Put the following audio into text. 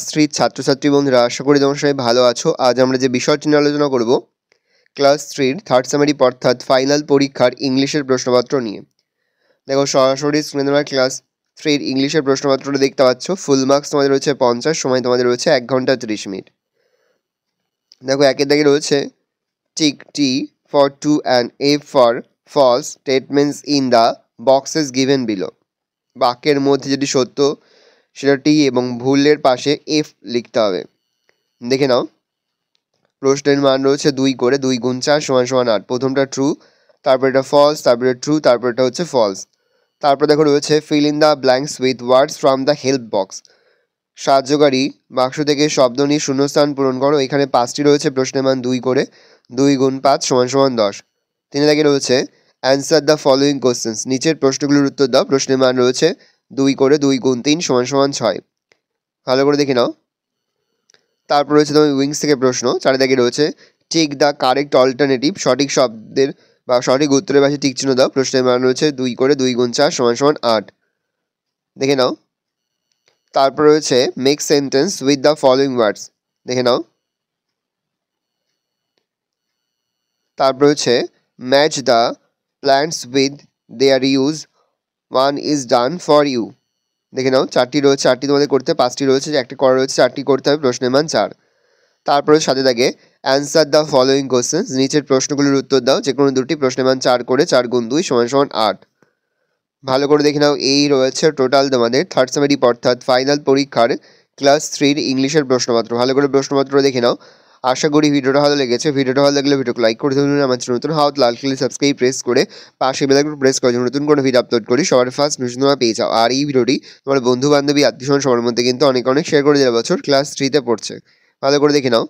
Class 3 ছাত্রছাত্রী বন্ধুরা, আশা করি তোমরা সবাই ভালো আছো। আজ আমরা যে বিষয়টি নিয়ে আলোচনা করব ক্লাস 3 থার্ড সেমেরি অর্থাৎ ফাইনাল পরীক্ষার ইংলিশের প্রশ্নপত্র নিয়ে। দেখো সরাসরি স্ক্রিনে তোমরা ক্লাস 3 ইংলিশের প্রশ্নপত্রটা দেখতে পাচ্ছ। ফুল মার্কস তোমাদের রয়েছে 50, সময় তোমাদের রয়েছে 1 ঘন্টা 30 মিনিট। দেখো একের দাগে রয়েছে tick T for true and F for false statements in the boxes given below. বাক্যের মধ্যে যেটি সত্য সেটা টি এবং ভুলের পাশে এফ লিখতে হবে। দেখে নাও, প্রশ্নের মান রয়েছে 2 করে, 2 গুণ 4 সমান সমান 8। প্রথমটা ট্রু, তারপর এটা ফলস, তারপরে ট্রু, তারপর এটা হচ্ছে ফলস। তারপর দেখো রয়েছে fill in the blanks with words from the help box. সাহায্যকারী বাক্স থেকে শব্দ নিয়ে শূন্যস্থান পূরণ করো। এখানে 5টি রয়েছে, প্রশ্নের মান 2 করে, 2 গুণ 5 সমান সমান 10। 3 দাগে রয়েছে অ্যান্সার দ্য ফলোয়িং কোশ্চেন্স। নিচের প্রশ্নগুলোর উত্তর দাও। প্রশ্নের মান রয়েছে 2 করে, 2 গুণ 3 সমান সমান 6। ভালো করে দেখে নাও। তারপর রয়েছে তোমার উইংস থেকে প্রশ্ন। 4 দাগে রয়েছে টিক দ্য কারেক্ট অল্টারনেটিভ। সঠিক শব্দের বা সঠিক উত্তরের পাশে টিক চিহ্ন দাও। প্রশ্নের মান রয়েছে 2 করে, 2 গুণ 4 সমান সমান 8। দেখে নাও। তারপর রয়েছে make sentence with the following words. দেখে নাও। তারপর হচ্ছে match the plants with their use, one is done for you. দেখে নাও, 4টি রয়েছে, 8টি তোমাদের করতে, 5টি রয়েছে, একটা করা রয়েছে, 4টি করতে হবে। প্রশ্নের মান 4। তারপরে সাথে থাকে অ্যান্সার দ্য ফলোয়িং কোশ্চেন্স। নিচের প্রশ্নগুলোর উত্তর দাও, যে কোনো দুটি। প্রশ্নের মান 4 করে, 4 গুণ 2 সমান সমান 8। ভালো করে দেখে নাও। এই রয়েছে টোটাল তোমাদের থার্ড সেমেরি অর্থাৎ ফাইনাল পরীক্ষার ক্লাস 3 ইংলিশের প্রশ্নপত্র। ভালো করে প্রশ্নপত্র দেখে নাও। আশা করি ভিডিওটা ভালো লেগেছে। ভিডিওটা ভালো লাগলে ভিডিওকে লাইক করে ধরুন। আমার চ্যানেল নতুন হাত লাল কালার সাবস্ক্রাইব প্রেস করে পাশে বেল আইকন প্রেস করে নতুন কোনো ভিডিও আপলোড করি সবার ফার্স্ট নোটিফিকেশন তোমরা পেয়ে যাও। আর এই ভিডিওটি তোমার বন্ধু বান্ধবী আত্মীয়স্বজন সবার মধ্যে কিন্তু অনেক শেয়ার করে দেওয়া বছর ক্লাস 3 পড়ছে। ভালো করে দেখে নাও।